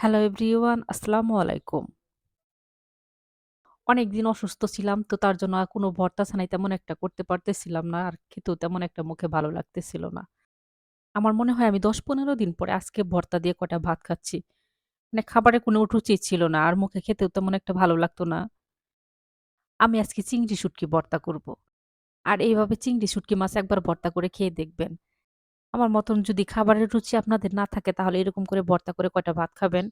Hello everyone, আসসালামু আলাইকুম। অনেকদিন অসুস্থ ছিলাম তো তার জন্য আর কোনো ভর্তা ছাড়াই তেমন একটা করতে পারতেছিলাম না। আর খেতেও তেমন একটা মুখে ভালো লাগতেছিল না। আমার মনে হয় আমি ১০-১৫ দিন পরে আজকে ভর্তা দিয়ে কটা ভাত খাচ্ছি। মানে খাবারে কোনো রুচি ছিল না। আর মুখে খেতেও তেমন একটা ভালো লাগতো না। আমি আজকে চিংড়ি শুটকি ভর্তা করব। আর এইভাবে চিংড়ি শুটকি মাছ একবার ভর্তা করে খেয়ে দেখবেন। আমার মতন যদি খাবারের রুচি আপনাদের না থাকে তাহলে এরকম করে ভর্তা করে কয়টা ভাত খাবেন।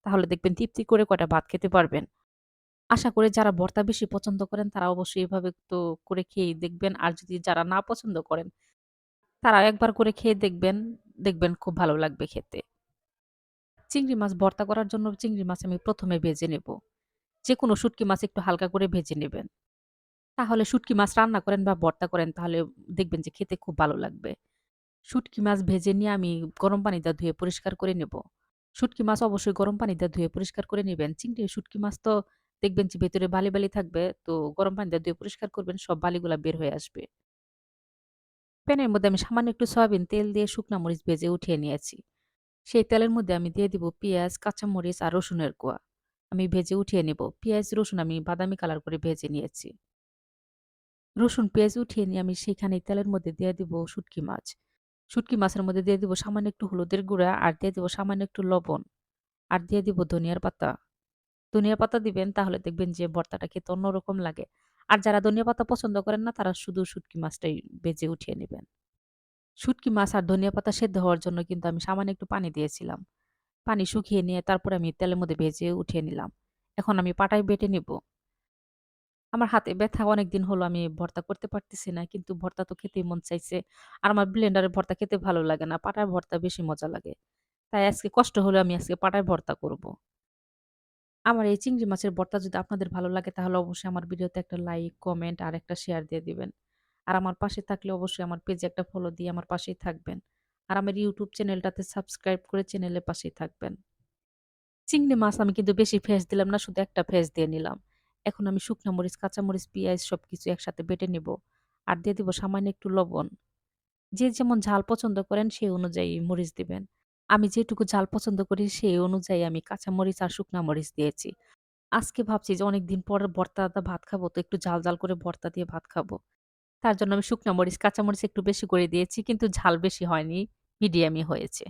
তাহলে দেখবেন তৃপ্তি করে কয়টা ভাত খেতে পারবেন। আশা করি যারা ভর্তা বেশি পছন্দ করেন তারা অবশ্যই এভাবে তো করে খেয়েই দেখবেন। আর যদি যারা না পছন্দ করেন তারা একবার করে খেয়ে দেখবেন, দেখবেন খুব ভালো লাগবে খেতে। চিংড়ি মাছ ভর্তা করার জন্য চিংড়ি মাছ আমি ১ম এ ভেজে নেব। যেকোনো শুটকি মাছ একটু হালকা করে ভেজে নেবেন। তাহলে শুটকি মাছ রান্না করেন বা ভর্তা করেন তাহলে দেখবেন যে খেতে খুব ভালো লাগবে। শুটকি মাছ ভেজে নিয়ে আমি গরম পানি দিয়ে ধুয়ে পরিষ্কার করে নেব। শুটকি মাছ অবশ্যই গরম পানি দিয়ে ধুয়ে পরিষ্কার করে নিবেন। চিংড়ি, শুটকি মাছ তো দেখবেন যে ভেতরে বালি, বালি থাকবে। তো গরম পানি দিয়ে ধুয়ে পরিষ্কার করবেন, সব বালিগুলা বের হয়ে আসবে। প্যানের মধ্যে আমি সামান্য একটু সয়াবিন তেল দিয়ে শুকনা মরিচ ভেজে উঠিয়ে নিয়েছি। সেই তেলের মধ্যে আমি দিয়ে দিব পেঁয়াজ, কাঁচামরিচ আর রসুনের কোয়া। আমি ভেজে উঠিয়ে নিব। পেঁয়াজ, রসুন আমি বাদামি কালার করে ভেজে নিয়েছি। রসুন, পেঁয়াজ উঠিয়ে নিয়ে আমি সেখানেই তেলের মধ্যে দিয়ে দিব শুটকি মাছ। শুটকি মাছের মধ্যে দিয়ে দিব সামান্য একটু হলুদের গুঁড়া আর দিয়ে দিব সামান্য একটু লবণ। আর দিয়ে দিব ধনিয়ার পাতা। ধনিয়া পাতা দিবেন তাহলে দেখবেন যে ভর্তাটা খেতে অন্যরকম লাগে। আর যারা ধনিয়া পাতা পছন্দ করেন না তারা শুধু শুটকি মাছটাই ভেজে উঠিয়ে নিবেন। শুটকি মাছ আর ধনিয়া পাতা সেদ্ধ হওয়ার জন্য কিন্তু আমি সামান্য একটু পানি দিয়েছিলাম। পানি শুকিয়ে নিয়ে তারপরে আমি তেলের মধ্যে ভেজে উঠিয়ে নিলাম। এখন আমি পাটায় বেটে নিব। আমার হাতে ব্যথা অনেকদিন হলো আমি ভর্তা করতে পারতেছি না। কিন্তু ভর্তা তো খেতেই মন চাইছে। আর আমার ব্লেন্ডারে ভর্তা খেতে ভালো লাগে না। পাটায় ভর্তা বেশি মজা লাগে। তাই আজকে কষ্ট হলেও আমি আজকে পাটায় ভর্তা করব। আমার এই চিংড়ি মাছের ভর্তা যদি আপনাদের ভালো লাগে তাহলে অবশ্যই আমার ভিডিওতে একটা লাইক, কমেন্ট আর একটা শেয়ার দিয়ে দিবেন। আর আমার পাশে থাকলে অবশ্যই আমার পেজে একটা ফলো দিয়ে আমার পাশেই থাকবেন। আর আমার YouTube চ্যানেলটাতে সাবস্ক্রাইব করে চ্যানেলের পাশেই থাকবেন। চিংড়ি মাছ আমি কিন্তু বেশি ফেস দিলাম না, শুধু একটা ফেস দিয়ে নিলাম। এখন আমি শুকনা মরিচ, কাঁচামরিচ, পেঁয়াজ সবকিছু একসাথে বেটে নিব। আর দিয়ে দিব সামান্য একটু লবণ। যে যেমন ঝাল পছন্দ করেন সেই অনুযায়ী মরিচ দিবেন। আমি যেটুকু ঝাল পছন্দ করি সেই অনুযায়ী আমি কাঁচামরিচ আর শুকনা মরিচ দিয়েছি। আজকে ভাবছি যে অনেকদিন পর ভর্তা দা ভাত খাবো তো একটু ঝাল, ঝাল করে ভর্তা দিয়ে ভাত খাবো। তার জন্য আমি শুকনা মরিচ, কাঁচামরিচ একটু বেশি করে দিয়েছি কিন্তু ঝাল বেশি হয়নি, মিডিয়ামই হয়েছে।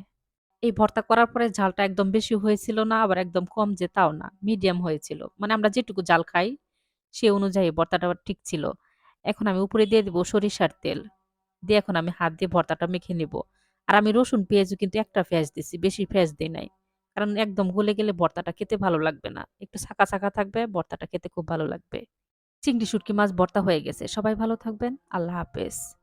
এই ভর্তা করার পরে ঝালটা একদম বেশি হয়েছিল না, আবার একদম কম যে তাও না, মিডিয়াম হয়েছিল। মানে আমরা যেটুকু ঝাল খাই সে অনুযায়ী ভর্তাটা ঠিক ছিল। এখন আমি উপরে দিয়ে দিব সরিষার তেল। দিয়ে এখন আমি হাত দিয়ে ভর্তাটা মেখে নিব। আর আমি রসুন, পেঁয়াজও কিন্তু একটা পেঁয়াজ দিছি, বেশি পেঁয়াজ দেই নাই। কারণ একদম গলে গেলে ভর্তাটা খেতে ভালো লাগবে না। একটু ছাকা, ছাকা থাকবে, ভর্তাটা খেতে খুব ভালো লাগবে। চিংড়ি শুটকি মাছ ভর্তা হয়ে গেছে। সবাই ভালো থাকবেন। আল্লাহ হাফেজ।